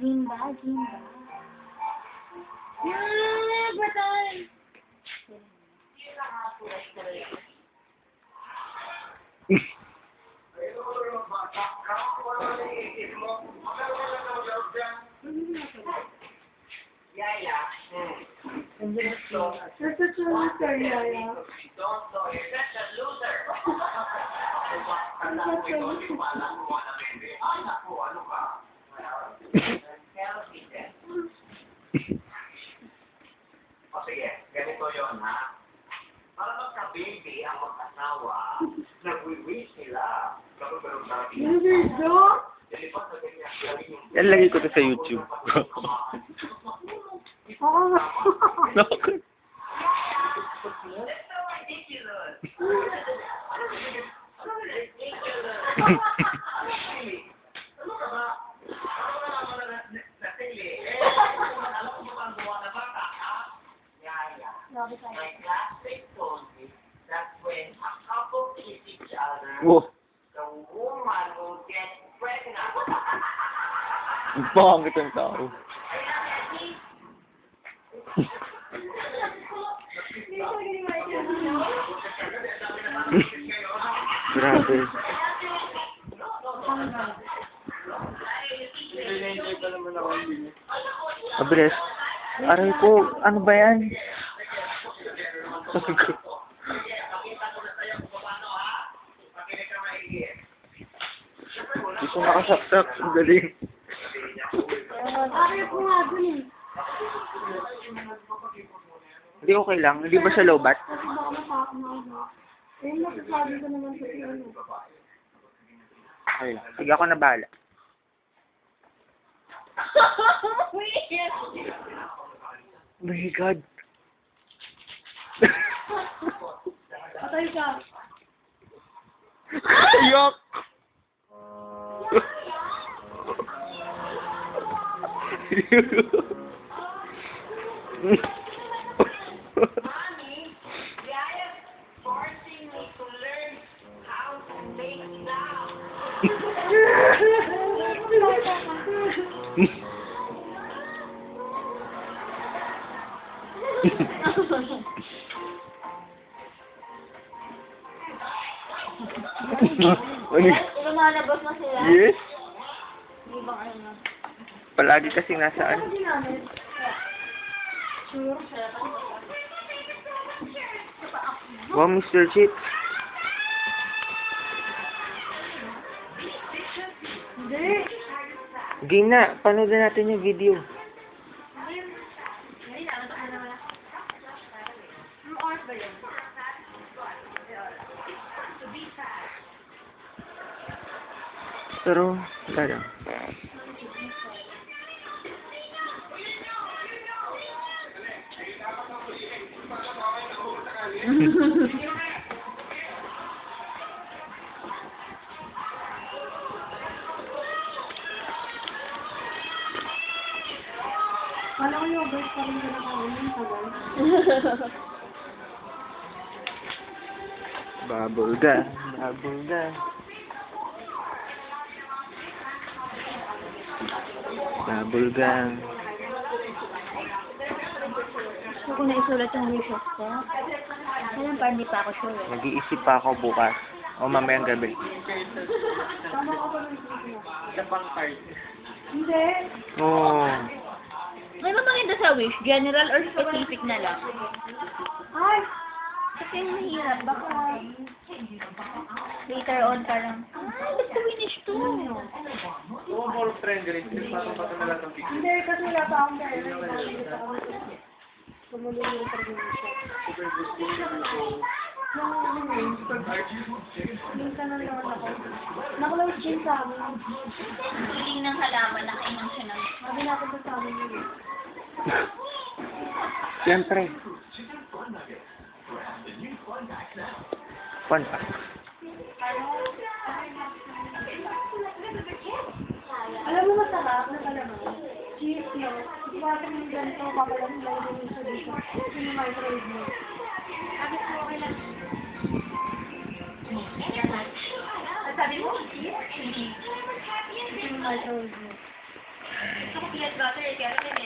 Gimba, Gimba. Batan! Yaya. You're such a loser, Yaya. Don't know. You're such a loser. O sige, ganito yun ha. Para magka-baby ang mag-asawa, nag-wish nila. Yan, lagay ko to sa YouTube. Bakit? That's so ridiculous. Ano ka ba? Ano ka naman na tili? Alam mo ba ang gawa na bata, ha? Yaya. My classmate told me that when a couple kiss each other, Oh, the woman will get pregnant. ang pangit ang tao. Grabe. Abres. Aray ko, ano ba yan? Gusto nakasaksak. Ang galing. Aray ko nga dun eh. Hindi okay lang. Hindi ba siya lobat? Kasi baka makakamahal. Eh, masasabi ko naman sa iyo. Okay lang. Sige, ako na bahala. Oh my God. Patay ka. Yuck! Mommy, Yaya's forcing me to learn how to make now. Lumalabas na sila. Yes? Hindi bang ano na? Palagi kasi nasaan? Hindi namin. Sure. Wow, Mr. Chip. Hindi. Game na. Panoodin natin yung video. Ano oras ba yun? Pero, wala lang. Kala ko yung guys pa rin ka nakawin yung tagal. Bubble gum. Bubble gum. Bubble gum. Gusto ko na isulat yung wishes ko. Alam pa, hindi pa ako sure. Mag-iisip pa ako bukas. O mamayang gabi. Tama ko pa ng isip mo. Hindi. Oh. May mamaganda sa wish, general or specific na lang. Ay! Kasi mahirap, baka later on parang, ba't ko finish to? Hindi, kasi wala pa akong dahil. Tumulong yung pag-iisip. Minsan na naman ako. Nakulawit din sa amin. Hiling ng halaman, nakainom siya ng... Sabi natin sa amin yun. Siyempre. Fun fact. Alam mo masarap na kalaman? Cheese yun. Ipapag mo ganito, papalang lang din sa dito. Yung microwave mo. Sabi ko, okay lang. Sabi mo? Yung microwave mo. peanut butter, kaya may yelo.